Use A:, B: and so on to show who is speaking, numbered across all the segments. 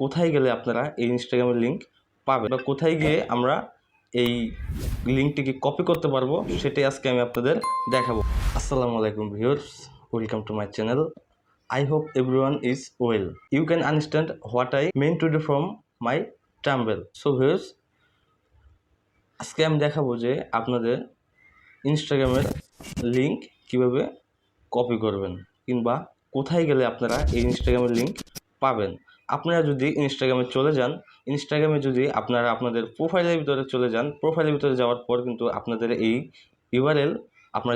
A: কোথায় গেলে আপনারা এই ইনস্টাগ্রামের লিঙ্ক পাবেন বা কোথায় গিয়ে আমরা এই লিঙ্কটিকে কপি করতে পারবো সেটাই আজকে আমি আপনাদের দেখাবো। আসসালামু আলাইকুম viewers, welcome to my channel. I hope everyone is well. You can understand what I meant to do from my thumbnail. So viewers, আজকে আমি দেখাবো যে আপনাদের ইনস্টাগ্রামের লিঙ্ক কিভাবে কপি করবেন কিংবা কোথায় গেলে আপনারা এই ইনস্টাগ্রামের লিঙ্ক পাবেন। আপনারা যদি ইনস্টাগ্রামে চলে যান, ইনস্টাগ্রামে যদি আপনারা আপনাদের প্রোফাইলের ভিতরে চলে যান, প্রোফাইলের ভিতরে যাওয়ার পর কিন্তু আপনাদের এই ইউআরএল আপনারা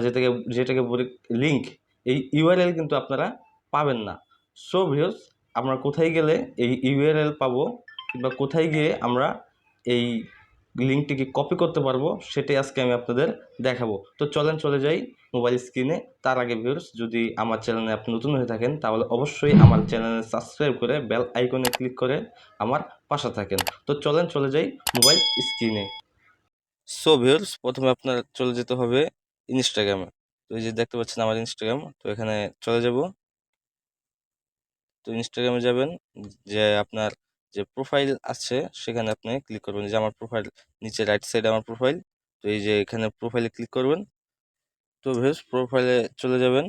A: যেটাকে বলি লিঙ্ক, এই ইউআরএল কিন্তু আপনারা পাবেন না। সো ভিউয়ার্স, আমরা কোথায় গেলে এই ইউআরএল পাবো কিংবা কোথায় গিয়ে আমরা এই লিঙ্কটিকে কপি করতে পারবো সেটাই আজকে আমি আপনাদের দেখাবো। তো চলে যাই মোবাইল স্ক্রিনে। তার আগে ভিউয়ার্স, যদি আমার চ্যানেলে আপনি নতুন হয়ে থাকেন তাহলে অবশ্যই আমার চ্যানেলে সাবস্ক্রাইব করে বেল আইকনে ক্লিক করে আমার পাশে থাকেন। তো চলে যাই মোবাইল স্ক্রিনে। সো ভিউয়ার্স, প্রথমে আপনার চলে যেতে হবে ইনস্টাগ্রামে। তো এই যে দেখতে পাচ্ছেন আমার ইনস্টাগ্রাম, তো এখানে চলে যাব। তো ইনস্টাগ্রামে যাবেন, যে আপনার যে প্রোফাইল আছে সেখানে আপনি ক্লিক করবেন। যে আমার প্রোফাইল নিচে রাইট সাইডে আমার প্রোফাইল, তো এই যে এখানে প্রোফাইলে ক্লিক করবেন। তো ভিউয়ার্স, প্রোফাইলে চলে যাবেন।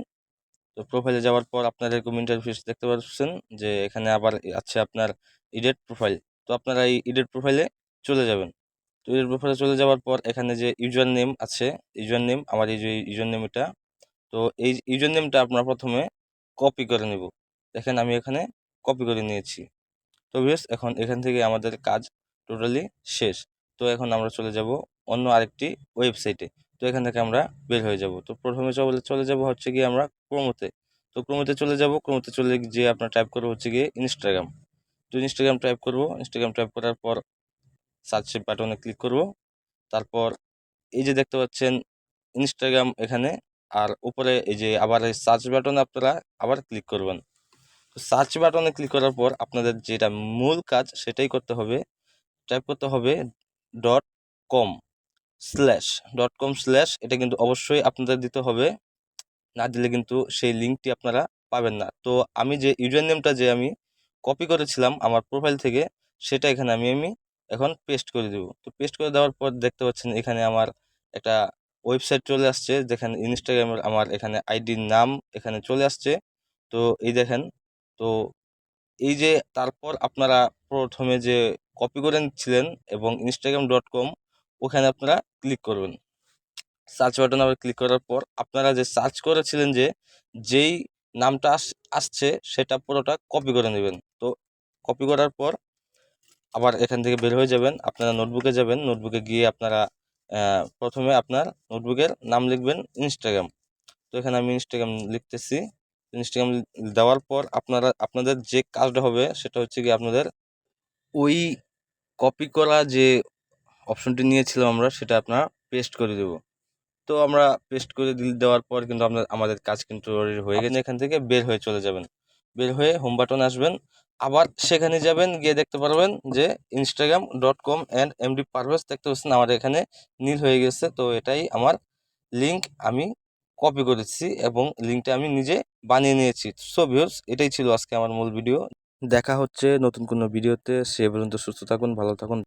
A: তো প্রোফাইলে যাওয়ার পর আপনার এরকম ইন্টারফেস দেখতে পাচ্ছেন, যে এখানে আবার আছে আপনার এডিট প্রোফাইল। তো আপনারা এই এডিট প্রোফাইলে চলে যাবেন। তো এডিট প্রোফাইলে চলে যাওয়ার পর এখানে যে ইউজার নেম আছে, ইউজার নেম, আমার এই যে ইউজার নেম এটা, তো এই ইউজার নেমটা আপনার প্রথমে কপি করে নেব। দেখেন আমি এখানে কপি করে নিয়েছি। তো বেশ, এখন এখান থেকে আমাদের কাজ টোটালি শেষ। তো এখন আমরা চলে যাব অন্য আরেকটি ওয়েবসাইটে। তো এখান থেকে আমরা বের হয়ে যাব। তো প্রথমে চলে যাব হচ্ছে গিয়ে আমরা ক্রোমোতে। তো ক্রোমোতে চলে যাব। ক্রোমোতে চলে গিয়ে আপনার টাইপ করবো হচ্ছে গিয়ে ইনস্টাগ্রাম। তো ইনস্টাগ্রাম টাইপ করব। ইনস্টাগ্রাম টাইপ করার পর সার্চ বাটনে ক্লিক করব। তারপর এই যে দেখতে পাচ্ছেন ইনস্টাগ্রাম এখানে, আর উপরে এই যে আবার এই সার্চ বাটনে আপনারা আবার ক্লিক করবেন। তো সার্চ বাটনে ক্লিক করার পর আপনাদের যেটা মূল কাজ সেটাই করতে হবে। টাইপ করতে হবে ডট কম স্ল্যাশ, এটা কিন্তু অবশ্যই আপনাদের দিতে হবে, না দিলে কিন্তু সেই লিঙ্কটি আপনারা পাবেন না। তো আমি যে ইউজার নেমটা যে আমি কপি করেছিলাম আমার প্রোফাইল থেকে, সেটা এখানে আমি এখন পেস্ট করে দেব। তো পেস্ট করে দেওয়ার পর দেখতে পাচ্ছেন এখানে আমার একটা ওয়েবসাইট চলে আসছে, যেখানে ইনস্টাগ্রামের আমার এখানে আইডির নাম এখানে চলে আসছে। তো এই দেখেন, তো এই যে তারপর আপনারা প্রথমে যে কপি করে নিচ্ছিলেন এবং instagram.com, ওখানে আপনারা ক্লিক করবেন। সার্চ বাটনে আবার ক্লিক করার পর আপনারা যে সার্চ করেছিলেন, যেই নামটা আসছে সেটা পুরোটা কপি করে নেবেন। তো কপি করার পর আবার এখান থেকে বের হয়ে যাবেন, আপনারা নোটবুকে যাবেন। নোটবুকে গিয়ে আপনারা প্রথমে আপনার নোটবুকের নাম লিখবেন ইনস্টাগ্রাম। তো এখানে আমি ইনস্টাগ্রাম লিখতেছি। ইনস্টাগ্রাম দেওয়ার পর আপনাদের যে কাজটা হবে সেটা হচ্ছে কি, আপনাদের ওই কপি করা যে অপশনটি নিয়েছিলাম আমরা, সেটা আপনারা পেস্ট করে দেব। তো আমরা পেস্ট করে দেওয়ার পর কিন্তু আমাদের কাজ কিন্তু অলরেডি হয়ে গেছে। এখান থেকে বের হয়ে চলে যাবেন, বের হয়ে হোম বাটনে আসবেন, আবার সেখানে যাবেন, গিয়ে দেখতে পারবেন যে instagram.com অ্যান্ড এমডি পারভেজ দেখতে পাচ্ছেন আমার এখানে নীল হয়ে গেছে। তো এটাই আমার লিঙ্ক, আমি কপি করেছি এবং লিঙ্কটা আমি নিজে বানিয়ে নিয়েছি। সো ভিউয়ার্স, এটাই ছিল আজকে আমার মূল ভিডিও। দেখা হচ্ছে নতুন কোনো ভিডিওতে। সে পর্যন্ত সুস্থ থাকুন, ভালো থাকুন।